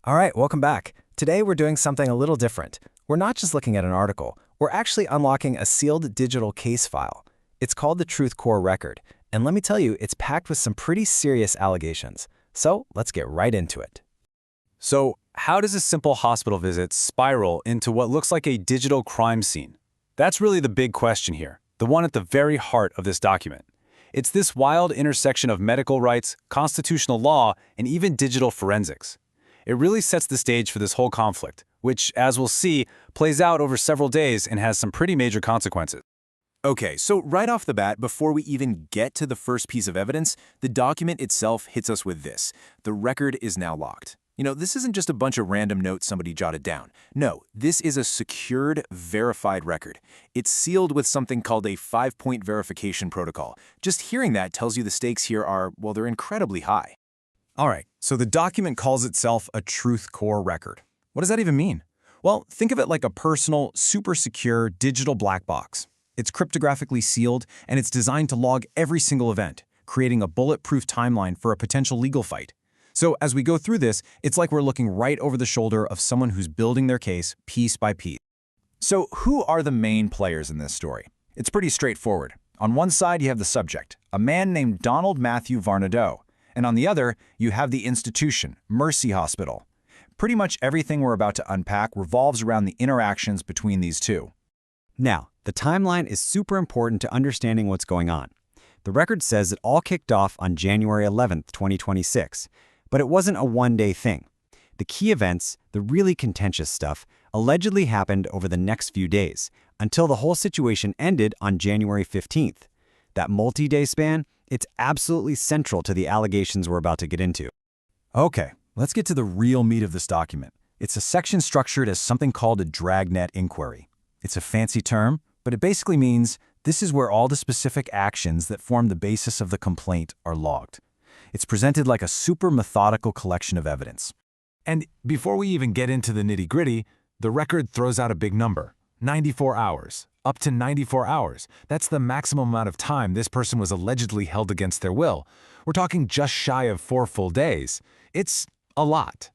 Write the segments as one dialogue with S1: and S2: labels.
S1: All right, welcome back. Today we're doing something a little different. We're not just looking at an article, we're actually unlocking a sealed digital case file. It's called the TruthCore Record, and let me tell you, it's packed with some pretty serious allegations. So let's get right into it.
S2: So, how does a simple hospital visit spiral into what looks like a digital crime scene? That's really the big question here, the one at the very heart of this document. It's this wild intersection of medical rights, constitutional law, and even digital forensics. It really sets the stage for this whole conflict, which, as we'll see, plays out over several days and has some pretty major consequences.
S3: Okay, so right off the bat, before we even get to the first piece of evidence, the document itself hits us with this. The record is now locked. This isn't just a bunch of random notes somebody jotted down. No, this is a secured, verified record. It's sealed with something called a 5-point verification protocol. Just hearing that tells you the stakes here are, well, they're incredibly high.
S4: All right, so the document calls itself a TruthCore Record. What does that even mean? Well, think of it like a personal, super secure digital black box. It's cryptographically sealed, and it's designed to log every single event, creating a bulletproof timeline for a potential legal fight. So as we go through this, it's like we're looking right over the shoulder of someone who's building their case piece by piece.
S3: So who are the main players in this story? It's pretty straightforward. On one side, you have the subject, a man named Donald Matthew Varnadoe. And on the other, you have the institution, Mercy Hospital. Pretty much everything we're about to unpack revolves around the interactions between these two.
S1: Now, the timeline is super important to understanding what's going on. The record says it all kicked off on January 11th, 2026. But it wasn't a one-day thing. The key events, the really contentious stuff, allegedly happened over the next few days, until the whole situation ended on January 15th. That multi-day span, it's absolutely central to the allegations we're about to get into.
S4: Okay, let's get to the real meat of this document. It's a section structured as something called a dragnet inquiry. It's a fancy term, but it basically means this is where all the specific actions that form the basis of the complaint are logged. It's presented like a super methodical collection of evidence.
S5: And before we even get into the nitty-gritty, the record throws out a big number, 94 hours. Up to 94 hours. That's the maximum amount of time this person was allegedly held against their will. We're talking just shy of 4 full days. It's a lot.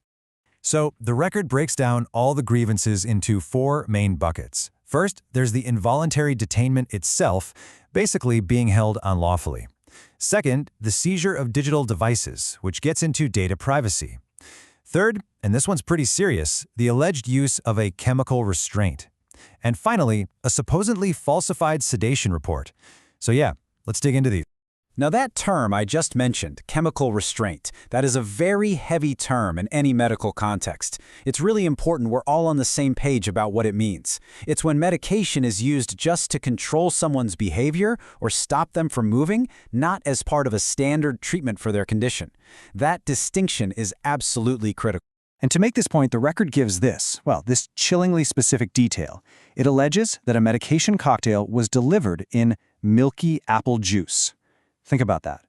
S4: So the record breaks down all the grievances into 4 main buckets. First, there's the involuntary detainment itself, basically being held unlawfully. Second, the seizure of digital devices, which gets into data privacy. Third, and this one's pretty serious, the alleged use of a chemical restraint. And finally, a supposedly falsified sedation report. So yeah, let's dig into these.
S2: Now that term I just mentioned, chemical restraint, that is a very heavy term in any medical context. It's really important we're all on the same page about what it means. It's when medication is used just to control someone's behavior or stop them from moving, not as part of a standard treatment for their condition. That distinction is absolutely critical.
S6: And to make this point, the record gives this chillingly specific detail. It alleges that a medication cocktail was delivered in milky apple juice. Think about that.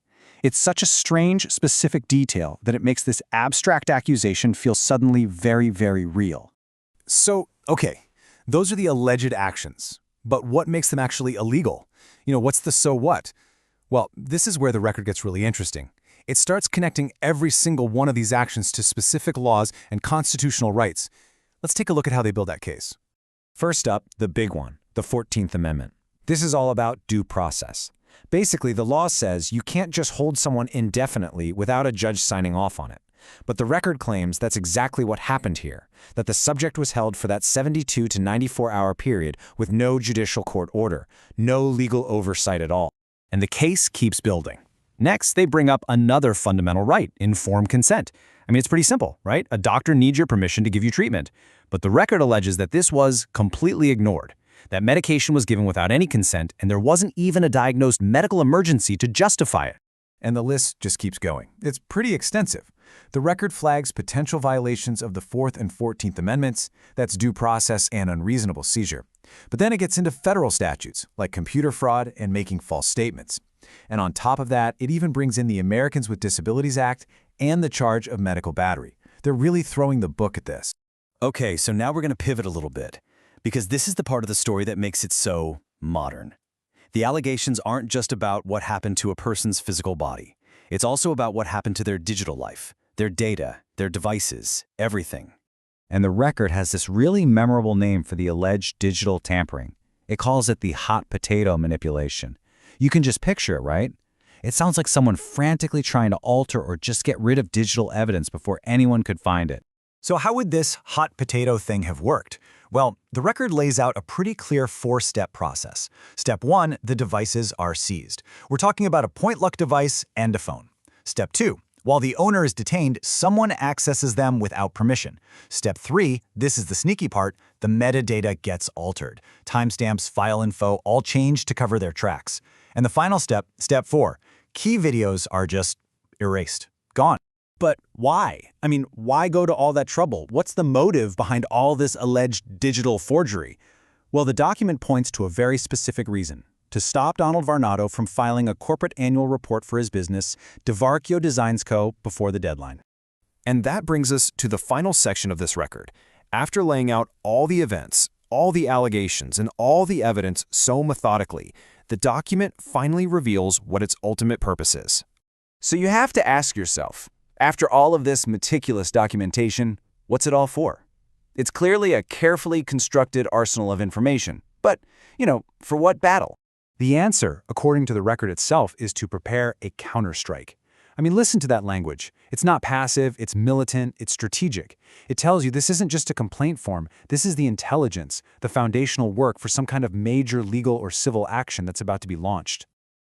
S6: It's such a strange, specific detail that it makes this abstract accusation feel suddenly very, very real.
S4: So, okay, those are the alleged actions. But what makes them actually illegal? What's the so what? Well, this is where the record gets really interesting. It starts connecting every single one of these actions to specific laws and constitutional rights. Let's take a look at how they build that case.
S1: First up, the big one, the 14th Amendment. This is all about due process. Basically, the law says you can't just hold someone indefinitely without a judge signing off on it. But the record claims that's exactly what happened here, that the subject was held for that 72 to 94-hour period with no judicial court order, no legal oversight at all. And the case keeps building. Next, they bring up another fundamental right, informed consent. It's pretty simple, right? A doctor needs your permission to give you treatment. But the record alleges that this was completely ignored. That medication was given without any consent, and there wasn't even a diagnosed medical emergency to justify it.
S4: And the list just keeps going. It's pretty extensive. The record flags potential violations of the 4th and 14th Amendments, that's due process and unreasonable seizure. But then it gets into federal statutes, like computer fraud and making false statements. And on top of that, it even brings in the Americans with Disabilities Act and the charge of medical battery. They're really throwing the book at this.
S1: Okay, so now we're going to pivot a little bit, because this is the part of the story that makes it so modern. The allegations aren't just about what happened to a person's physical body. It's also about what happened to their digital life,
S6: Their data, their devices, everything. And the record has this really memorable name for the alleged digital tampering. It calls it the hot potato manipulation. You can just picture it, right? It sounds like someone frantically trying to alter or just get rid of digital evidence before anyone could find it.
S4: So how would this hot potato thing have worked? Well, the record lays out a pretty clear 4-step process. Step 1, the devices are seized. We're talking about a point-look device and a phone. Step 2, while the owner is detained, someone accesses them without permission. Step 3, this is the sneaky part, the metadata gets altered. Timestamps, file info, all changed to cover their tracks. And the final step, step 4, key videos are just erased, gone. But why? I mean, why go to all that trouble? What's the motive behind all this alleged digital forgery? Well, the document points to a very specific reason: to stop Donald Varnado from filing a corporate annual report for his business, DeVarchio Designs Co., before the deadline.
S3: And that brings us to the final section of this record. After laying out all the events, all the allegations, and all the evidence so methodically, the document finally reveals what its ultimate purpose is.
S1: So you have to ask yourself, after all of this meticulous documentation, what's it all for? It's clearly a carefully constructed arsenal of information. But, for what battle?
S6: The answer, according to the record itself, is to prepare a counterstrike. I mean, listen to that language. It's not passive, it's militant, it's strategic. It tells you this isn't just a complaint form, this is the intelligence, the foundational work for some kind of major legal or civil action that's about to be launched.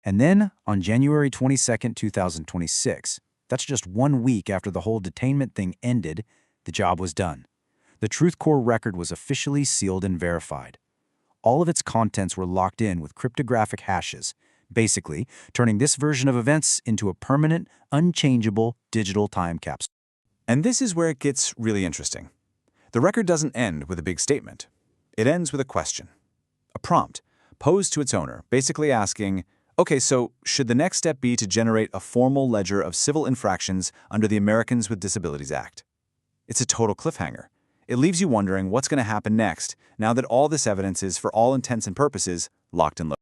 S6: And then, on January 22, 2026, that's just 1 week after the whole detainment thing ended, the job was done. The TruthCore record was officially sealed and verified. All of its contents were locked in with cryptographic hashes, basically turning this version of events into a permanent, unchangeable digital time capsule.
S3: And this is where it gets really interesting. The record doesn't end with a big statement. It ends with a question, a prompt posed to its owner, basically asking, okay, so should the next step be to generate a formal ledger of civil infractions under the Americans with Disabilities Act? It's a total cliffhanger. It leaves you wondering what's going to happen next now that all this evidence is, for all intents and purposes, locked and loaded.